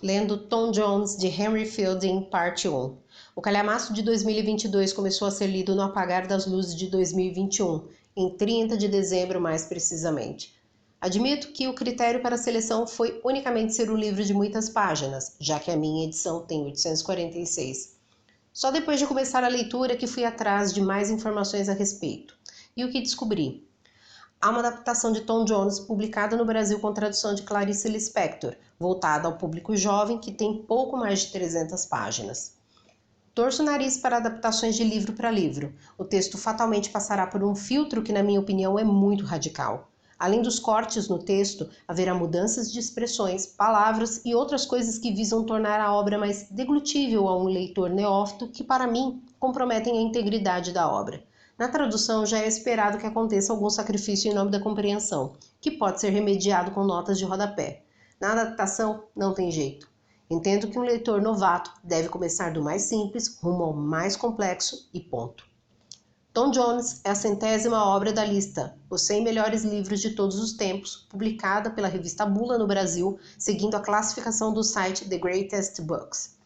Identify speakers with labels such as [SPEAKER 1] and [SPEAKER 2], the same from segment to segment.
[SPEAKER 1] lendo Tom Jones de Henry Fielding, parte 1. O calhamaço de 2022 começou a ser lido no apagar das luzes de 2021, em 30 de dezembro mais precisamente. Admito que o critério para a seleção foi unicamente ser um livro de muitas páginas, já que a minha edição tem 846. Só depois de começar a leitura que fui atrás de mais informações a respeito. E o que descobri? Há uma adaptação de Tom Jones publicada no Brasil com tradução de Clarice Lispector, voltada ao público jovem, que tem pouco mais de 300 páginas. Torço o nariz para adaptações de livro para livro. O texto fatalmente passará por um filtro que, na minha opinião, é muito radical. Além dos cortes no texto, haverá mudanças de expressões, palavras e outras coisas que visam tornar a obra mais deglutível a um leitor neófito que, para mim, comprometem a integridade da obra. Na tradução, já é esperado que aconteça algum sacrifício em nome da compreensão, que pode ser remediado com notas de rodapé. Na adaptação, não tem jeito. Entendo que um leitor novato deve começar do mais simples rumo ao mais complexo e ponto. Tom Jones é a 100ª obra da lista, os 100 melhores livros de todos os tempos, publicada pela revista Bula no Brasil, seguindo a classificação do site The Greatest Books.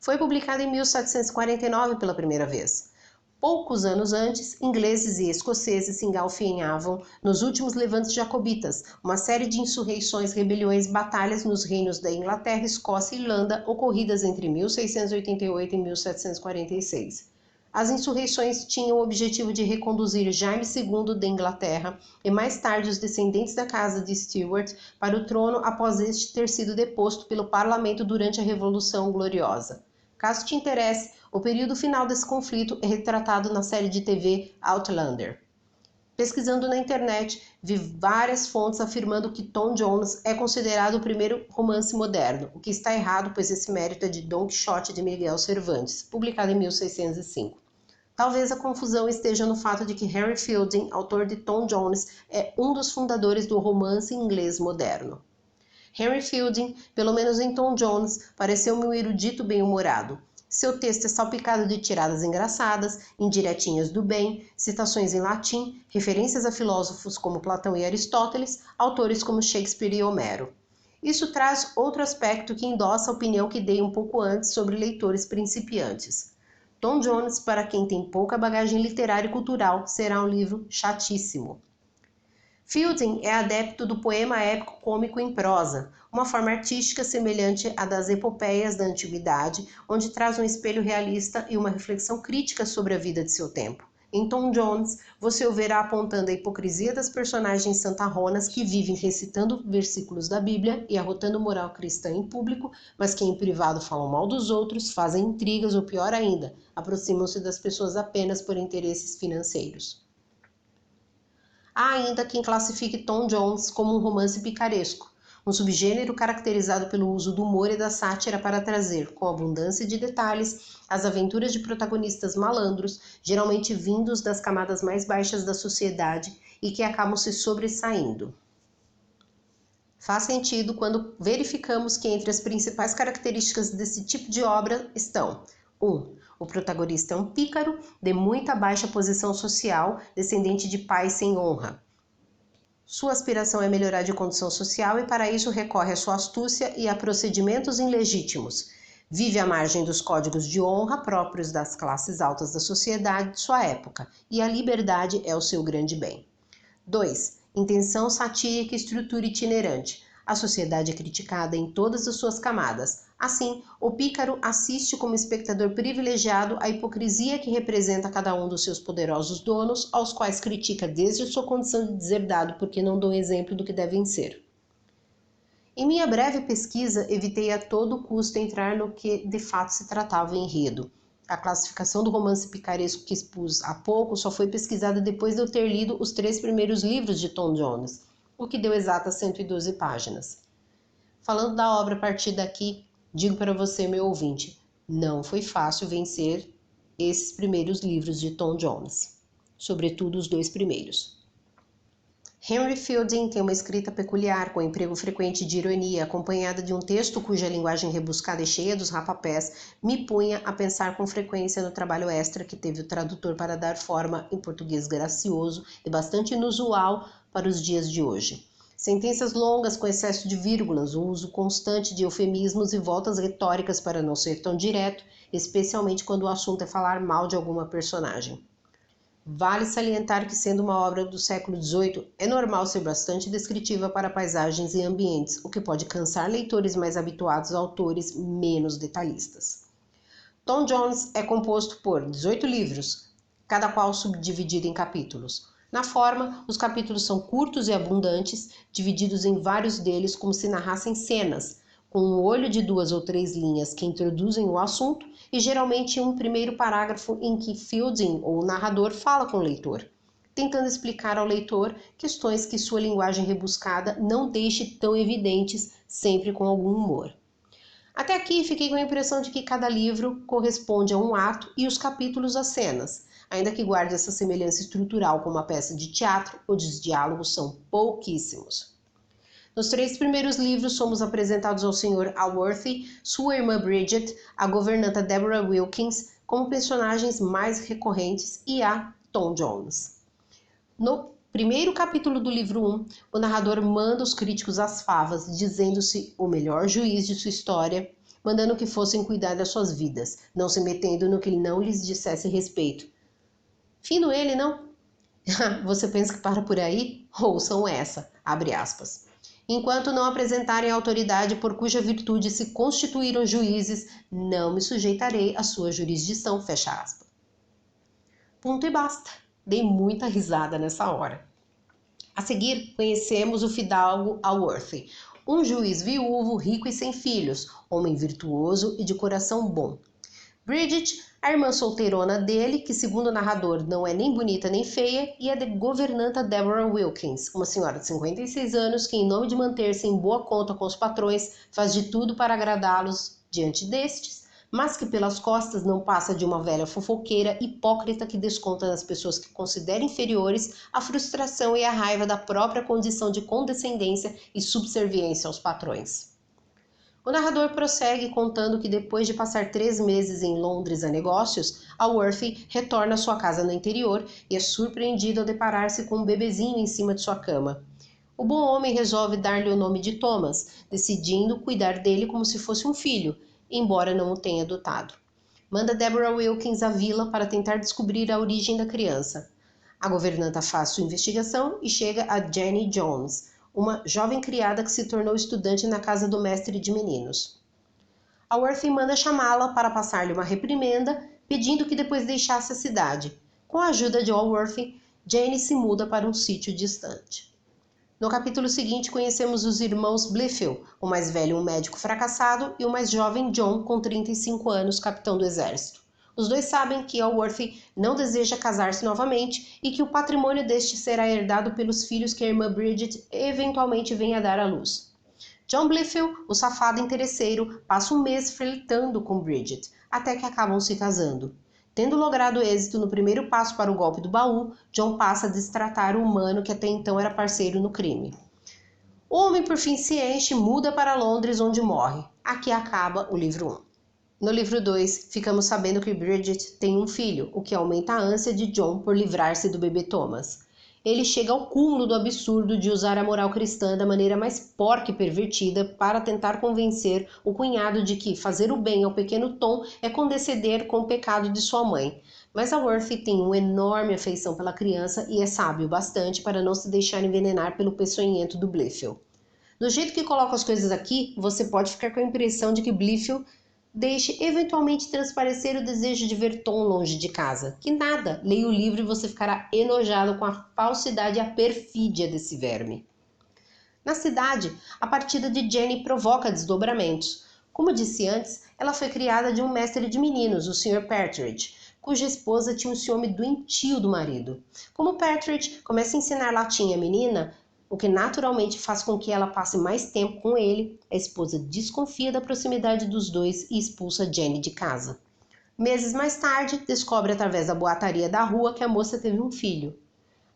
[SPEAKER 1] Foi publicada em 1749 pela primeira vez. Poucos anos antes, ingleses e escoceses se engalfinhavam nos últimos levantes jacobitas, uma série de insurreições, rebeliões, batalhas nos reinos da Inglaterra, Escócia e Irlanda, ocorridas entre 1688 e 1746. As insurreições tinham o objetivo de reconduzir Jaime II da Inglaterra e mais tarde os descendentes da casa de Stuart para o trono após este ter sido deposto pelo parlamento durante a Revolução Gloriosa. Caso te interesse, o período final desse conflito é retratado na série de TV Outlander. Pesquisando na internet, vi várias fontes afirmando que Tom Jones é considerado o primeiro romance moderno, o que está errado, pois esse mérito é de Don Quixote de Miguel Cervantes, publicado em 1605. Talvez a confusão esteja no fato de que Henry Fielding, autor de Tom Jones, é um dos fundadores do romance inglês moderno. Henry Fielding, pelo menos em Tom Jones, pareceu-me um erudito bem-humorado. Seu texto é salpicado de tiradas engraçadas, indiretinhas do bem, citações em latim, referências a filósofos como Platão e Aristóteles, autores como Shakespeare e Homero. Isso traz outro aspecto que endossa a opinião que dei um pouco antes sobre leitores principiantes. Tom Jones, para quem tem pouca bagagem literária e cultural, será um livro chatíssimo. Fielding é adepto do poema épico cômico em prosa, uma forma artística semelhante à das epopeias da antiguidade, onde traz um espelho realista e uma reflexão crítica sobre a vida de seu tempo. Em Tom Jones, você o verá apontando a hipocrisia das personagens santarronas que vivem recitando versículos da Bíblia e arrotando moral cristã em público, mas que em privado falam mal dos outros, fazem intrigas ou, pior ainda, aproximam-se das pessoas apenas por interesses financeiros. Há ainda quem classifique Tom Jones como um romance picaresco, um subgênero caracterizado pelo uso do humor e da sátira para trazer, com abundância de detalhes, as aventuras de protagonistas malandros, geralmente vindos das camadas mais baixas da sociedade e que acabam se sobressaindo. Faz sentido quando verificamos que entre as principais características desse tipo de obra estão: 1. O protagonista é um pícaro, de muita baixa posição social, descendente de pais sem honra. Sua aspiração é melhorar de condição social e para isso recorre à sua astúcia e a procedimentos ilegítimos. Vive à margem dos códigos de honra próprios das classes altas da sociedade de sua época, e a liberdade é o seu grande bem. 2. Intenção satírica e estrutura itinerante. A sociedade é criticada em todas as suas camadas. Assim, o pícaro assiste como espectador privilegiado à hipocrisia que representa cada um dos seus poderosos donos, aos quais critica desde a sua condição de deserdado porque não dão exemplo do que devem ser. Em minha breve pesquisa, evitei a todo custo entrar no que de fato se tratava o enredo. A classificação do romance picaresco que expus há pouco só foi pesquisada depois de eu ter lido os 3 primeiros livros de Tom Jones, o que deu exatas 112 páginas. Falando da obra a partir daqui, digo para você, meu ouvinte, não foi fácil vencer esses primeiros livros de Tom Jones, sobretudo os 2 primeiros. Henry Fielding tem uma escrita peculiar, com emprego frequente de ironia, acompanhada de um texto cuja linguagem rebuscada e cheia dos rapapés me punha a pensar com frequência no trabalho extra que teve o tradutor para dar forma em português gracioso e bastante inusual para os dias de hoje. Sentenças longas com excesso de vírgulas, o uso constante de eufemismos e voltas retóricas para não ser tão direto, especialmente quando o assunto é falar mal de alguma personagem. Vale salientar que, sendo uma obra do século XVIII, é normal ser bastante descritiva para paisagens e ambientes, o que pode cansar leitores mais habituados a autores menos detalhistas. Tom Jones é composto por 18 livros, cada qual subdividido em capítulos. Na forma, os capítulos são curtos e abundantes, divididos em vários deles como se narrassem cenas, com um olho de 2 ou 3 linhas que introduzem o assunto e geralmente um primeiro parágrafo em que Fielding, ou o narrador, fala com o leitor, tentando explicar ao leitor questões que sua linguagem rebuscada não deixe tão evidentes, sempre com algum humor. Até aqui fiquei com a impressão de que cada livro corresponde a um ato e os capítulos a cenas, ainda que guarde essa semelhança estrutural com uma peça de teatro, onde os diálogos são pouquíssimos. Nos 3 primeiros livros somos apresentados ao Sr. Alworthy, sua irmã Bridget, a governanta Deborah Wilkins, como personagens mais recorrentes, e a Tom Jones. No primeiro capítulo do livro 1, o narrador manda os críticos às favas, dizendo-se o melhor juiz de sua história, mandando que fossem cuidar das suas vidas, não se metendo no que não lhes dissesse respeito. Fino ele, não? Você pensa que para por aí? Ouçam essa, abre aspas. Enquanto não apresentarem a autoridade por cuja virtude se constituíram juízes, não me sujeitarei à sua jurisdição, fecha aspas. Ponto e basta. Dei muita risada nessa hora. A seguir, conhecemos o fidalgo Alworthy, um juiz viúvo, rico e sem filhos, homem virtuoso e de coração bom. Bridget, a irmã solteirona dele, que segundo o narrador não é nem bonita nem feia, e a governanta Deborah Wilkins, uma senhora de 56 anos que, em nome de manter-se em boa conta com os patrões, faz de tudo para agradá-los diante destes, mas que pelas costas não passa de uma velha fofoqueira hipócrita que desconta nas pessoas que considera inferiores a frustração e a raiva da própria condição de condescendência e subserviência aos patrões. O narrador prossegue contando que depois de passar 3 meses em Londres a negócios, Alworthy retorna à sua casa no interior e é surpreendido ao deparar-se com um bebezinho em cima de sua cama. O bom homem resolve dar-lhe o nome de Thomas, decidindo cuidar dele como se fosse um filho, embora não o tenha adotado. Manda Deborah Wilkins à vila para tentar descobrir a origem da criança. A governanta faz sua investigação e chega a Jenny Jones, uma jovem criada que se tornou estudante na casa do mestre de meninos. Alworthy manda chamá-la para passar-lhe uma reprimenda, pedindo que depois deixasse a cidade. Com a ajuda de Alworthy, Jane se muda para um sítio distante. No capítulo seguinte, conhecemos os irmãos Blifil, o mais velho um médico fracassado e o mais jovem John, com 35 anos, capitão do exército. Os dois sabem que Alworthy não deseja casar-se novamente e que o patrimônio deste será herdado pelos filhos que a irmã Bridget eventualmente venha a dar à luz. John Blifil, o safado interesseiro, passa um mês flertando com Bridget, até que acabam se casando. Tendo logrado êxito no primeiro passo para o golpe do baú, John passa a destratar o humano que até então era parceiro no crime. O homem por fim se enche e muda para Londres, onde morre. Aqui acaba o livro 1. No livro 2, ficamos sabendo que Bridget tem um filho, o que aumenta a ânsia de John por livrar-se do bebê Thomas. Ele chega ao cúmulo do absurdo de usar a moral cristã da maneira mais porca e pervertida para tentar convencer o cunhado de que fazer o bem ao pequeno Tom é condescender com o pecado de sua mãe. Mas Alworthy tem uma enorme afeição pela criança e é sábio bastante para não se deixar envenenar pelo peçonhento do Blifil. Do jeito que coloca as coisas aqui, você pode ficar com a impressão de que Blifil deixe eventualmente transparecer o desejo de ver Tom longe de casa. Que nada, leia o livro e você ficará enojado com a falsidade e a perfídia desse verme. Na cidade, a partida de Jenny provoca desdobramentos. Como disse antes, ela foi criada de um mestre de meninos, o Sr. Partridge, cuja esposa tinha um ciúme doentio do marido. Como Partridge começa a ensinar latim à menina, o que naturalmente faz com que ela passe mais tempo com ele, a esposa desconfia da proximidade dos dois e expulsa Jenny de casa. Meses mais tarde, descobre através da boataria da rua que a moça teve um filho.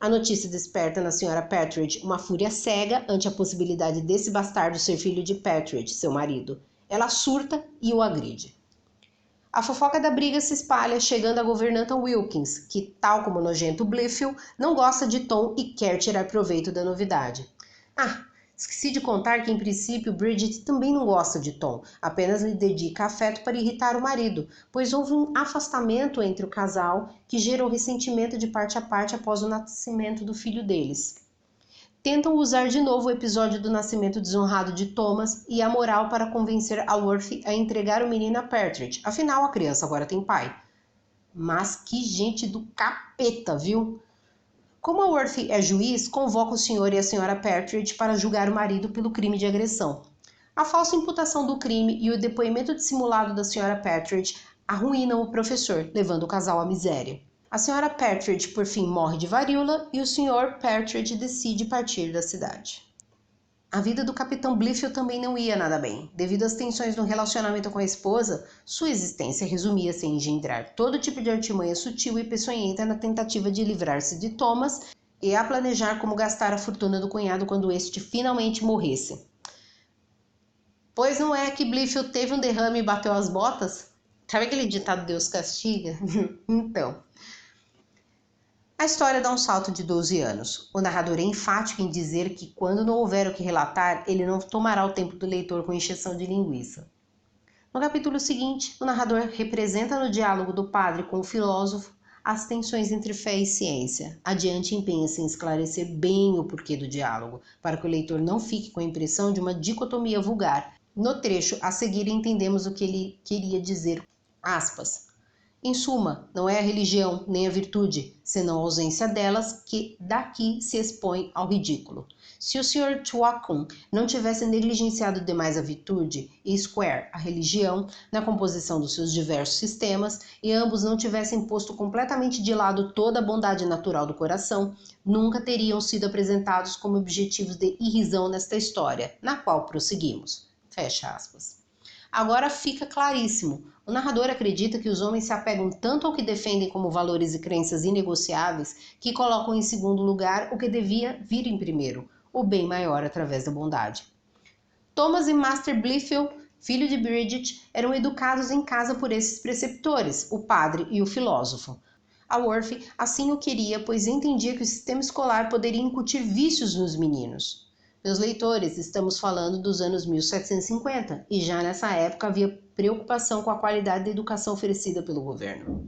[SPEAKER 1] A notícia desperta na Sra. Partridge uma fúria cega ante a possibilidade desse bastardo ser filho de Partridge, seu marido. Ela surta e o agride. A fofoca da briga se espalha, chegando à governanta Wilkins, que, tal como o nojento Blifil, não gosta de Tom e quer tirar proveito da novidade. Esqueci de contar que, em princípio, Bridget também não gosta de Tom, apenas lhe dedica afeto para irritar o marido, pois houve um afastamento entre o casal que gerou ressentimento de parte a parte após o nascimento do filho deles. Tentam usar de novo o episódio do nascimento desonrado de Thomas e a moral para convencer a Worth a entregar o menino a Partridge, afinal a criança agora tem pai. Mas que gente do capeta, viu? Como a Worth é juiz, convoca o senhor e a senhora Partridge para julgar o marido pelo crime de agressão. A falsa imputação do crime e o depoimento dissimulado da senhora Partridge arruinam o professor, levando o casal à miséria. A senhora Partridge, por fim, morre de varíola e o senhor Partridge decide partir da cidade. A vida do capitão Blifil também não ia nada bem. Devido às tensões no relacionamento com a esposa, sua existência resumia-se em engendrar todo tipo de artimanha sutil e peçonhenta na tentativa de livrar-se de Thomas e a planejar como gastar a fortuna do cunhado quando este finalmente morresse. Pois não é que Blifil teve um derrame e bateu as botas? Sabe aquele ditado Deus castiga? Então... A história dá um salto de 12 anos. O narrador é enfático em dizer que, quando não houver o que relatar, ele não tomará o tempo do leitor com encheção de linguiça. No capítulo seguinte, o narrador representa no diálogo do padre com o filósofo as tensões entre fé e ciência. Adiante empenha-se em esclarecer bem o porquê do diálogo, para que o leitor não fique com a impressão de uma dicotomia vulgar. No trecho a seguir entendemos o que ele queria dizer. Aspas. Em suma, não é a religião nem a virtude, senão a ausência delas, que daqui se expõe ao ridículo. Se o Sr. Thwackum não tivesse negligenciado demais a virtude e Square a religião na composição dos seus diversos sistemas, e ambos não tivessem posto completamente de lado toda a bondade natural do coração, nunca teriam sido apresentados como objetivos de irrisão nesta história, na qual prosseguimos. Fecha aspas. Agora fica claríssimo. O narrador acredita que os homens se apegam tanto ao que defendem como valores e crenças inegociáveis que colocam em segundo lugar o que devia vir em primeiro, o bem maior através da bondade. Thomas e Master Blifil, filho de Bridget, eram educados em casa por esses preceptores, o padre e o filósofo. A Worth assim o queria, pois entendia que o sistema escolar poderia incutir vícios nos meninos. Meus leitores, estamos falando dos anos 1750 e já nessa época havia preocupação com a qualidade da educação oferecida pelo governo.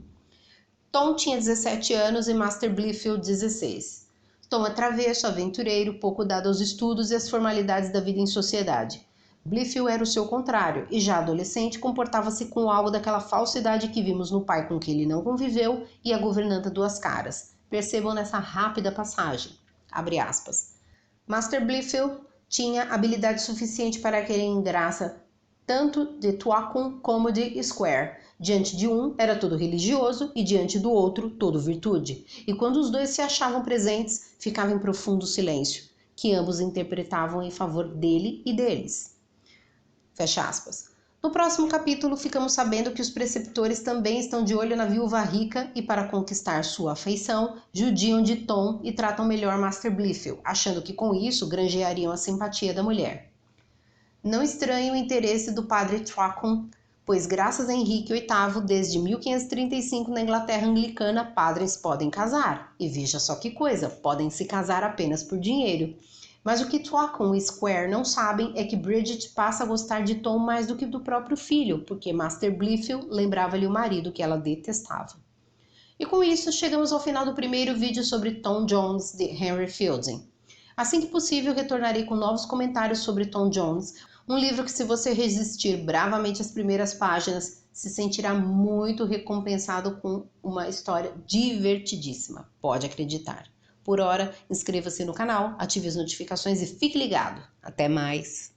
[SPEAKER 1] Tom tinha 17 anos e Master Blifil 16. Tom é travesso, aventureiro, pouco dado aos estudos e às formalidades da vida em sociedade. Blifil era o seu contrário e já adolescente comportava-se com algo daquela falsidade que vimos no pai com quem ele não conviveu e a governanta Duas Caras. Percebam nessa rápida passagem. Abre aspas. Master Blifil tinha habilidade suficiente para querer graça tanto de Thwackum como de Square. Diante de um era todo religioso e diante do outro todo virtude. E quando os dois se achavam presentes, ficava em profundo silêncio, que ambos interpretavam em favor dele e deles. Fecha aspas. No próximo capítulo, ficamos sabendo que os preceptores também estão de olho na viúva rica e, para conquistar sua afeição, judiam de Tom e tratam melhor Master Blifil, achando que com isso granjeariam a simpatia da mulher. Não estranhe o interesse do padre Thwackum, pois graças a Henrique VIII, desde 1535 na Inglaterra anglicana, padres podem casar. E veja só que coisa, podem se casar apenas por dinheiro. Mas o que Thwackum e Square não sabem é que Bridget passa a gostar de Tom mais do que do próprio filho, porque Master Blifil lembrava-lhe o marido que ela detestava. E com isso chegamos ao final do primeiro vídeo sobre Tom Jones de Henry Fielding. Assim que possível retornarei com novos comentários sobre Tom Jones, um livro que, se você resistir bravamente às primeiras páginas, se sentirá muito recompensado com uma história divertidíssima, pode acreditar. Por hora, inscreva-se no canal, ative as notificações e fique ligado. Até mais!